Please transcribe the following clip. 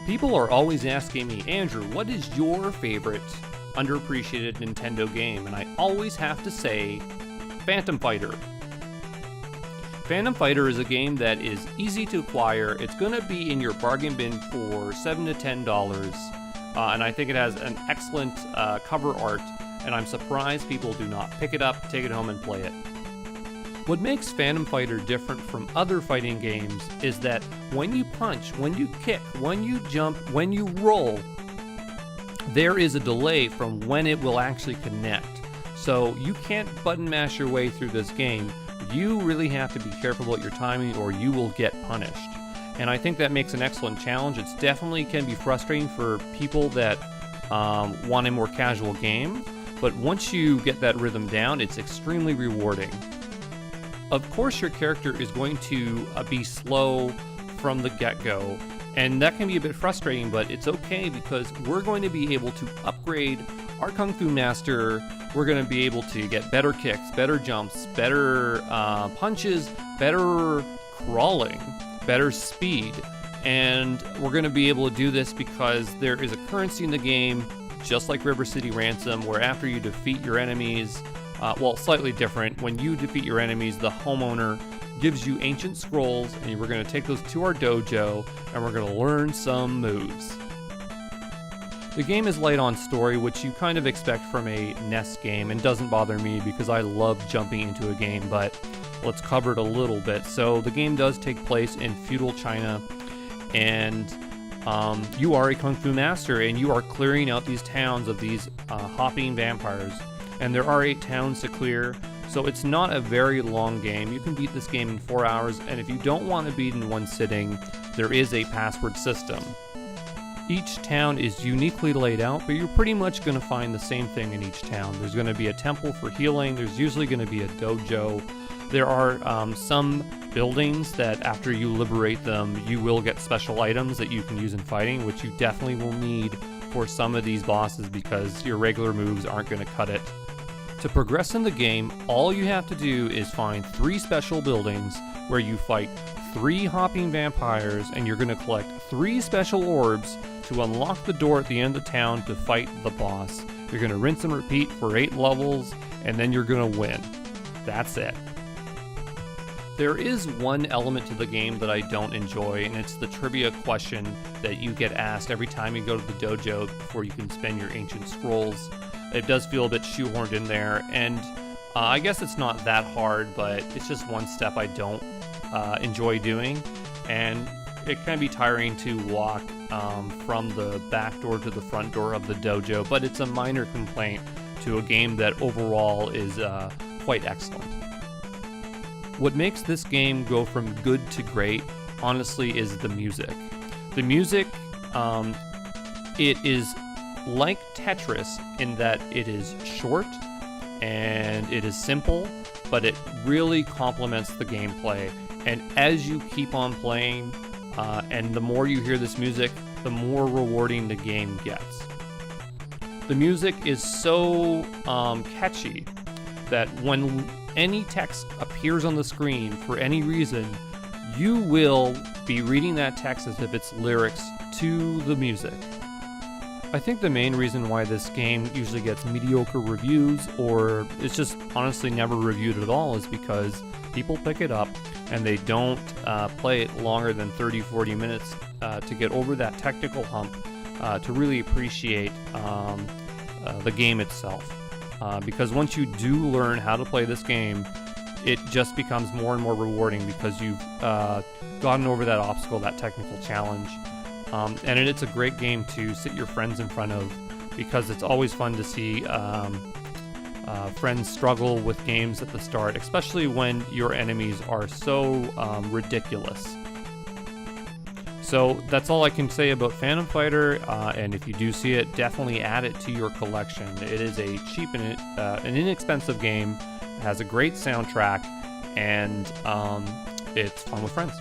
People are always asking me, Andrew, what is your favorite underappreciated Nintendo game? And I always have to say, Phantom Fighter. Phantom Fighter is a game that is easy to acquire. It's going to be in your bargain bin for $7 to $10, and I think it has an excellent cover art, and I'm surprised people do not pick it up, take it home, and play it. What makes Phantom Fighter different from other fighting games is that when you punch, when you kick, when you jump, when you roll, there is a delay from when it will actually connect. So you can't button mash your way through this game. You really have to be careful about your timing or you will get punished. And I think that makes an excellent challenge. It definitely can be frustrating for people that want a more casual game, but once you get that rhythm down, it's extremely rewarding. Of course, your character is going to be slow from the get-go, and that can be a bit frustrating, but it's okay because we're going to be able to upgrade our Kung Fu Master. We're going to be able to get better kicks, better jumps, better punches, better crawling, better speed, and we're going to be able to do this because there is a currency in the game, just like River City Ransom, where after you defeat your enemies, well, slightly different. When you defeat your enemies, the homeowner gives you ancient scrolls, and we're going to take those to our dojo, and we're going to learn some moves. The game is light on story, which you kind of expect from a NES game, and doesn't bother me because I love jumping into a game, but let's cover it a little bit. So the game does take place in feudal China, and you are a Kung Fu Master, and you are clearing out these towns of these hopping vampires. And there are 8 towns to clear, so it's not a very long game. You can beat this game in 4 hours, and if you don't want to beat in one sitting, there is a password system. Each town is uniquely laid out, but you're pretty much going to find the same thing in each town. There's going to be a temple for healing, there's usually going to be a dojo. There are some buildings that after you liberate them, you will get special items that you can use in fighting, which you definitely will need for some of these bosses because your regular moves aren't going to cut it. To progress in the game, all you have to do is find 3 special buildings where you fight 3 hopping vampires, and you're going to collect 3 special orbs to unlock the door at the end of town to fight the boss. You're going to rinse and repeat for 8 levels, and then you're going to win. That's it. There is one element to the game that I don't enjoy, and it's the trivia question that you get asked every time you go to the dojo before you can spend your ancient scrolls. It does feel a bit shoehorned in there, and I guess it's not that hard, but it's just one step I don't enjoy doing, and it can be tiring to walk from the back door to the front door of the dojo, but it's a minor complaint to a game that overall is quite excellent. What makes this game go from good to great, honestly, is the music. The music, it is like Tetris in that it is short and it is simple, but it really complements the gameplay. And as you keep on playing, and the more you hear this music, the more rewarding the game gets. The music is so catchy that when any text appears on the screen for any reason, you will be reading that text as if it's lyrics to the music. I think the main reason why this game usually gets mediocre reviews, or it's just honestly never reviewed at all, is because people pick it up and they don't play it longer than 30-40 minutes to get over that technical hump to really appreciate the game itself. Because once you do learn how to play this game, it just becomes more and more rewarding because you've gotten over that obstacle, that technical challenge. And it's a great game to sit your friends in front of because it's always fun to see friends struggle with games at the start, especially when your enemies are so ridiculous. So that's all I can say about Phantom Fighter, and if you do see it, definitely add it to your collection. It is a cheap and an inexpensive game, it has a great soundtrack, and it's fun with friends.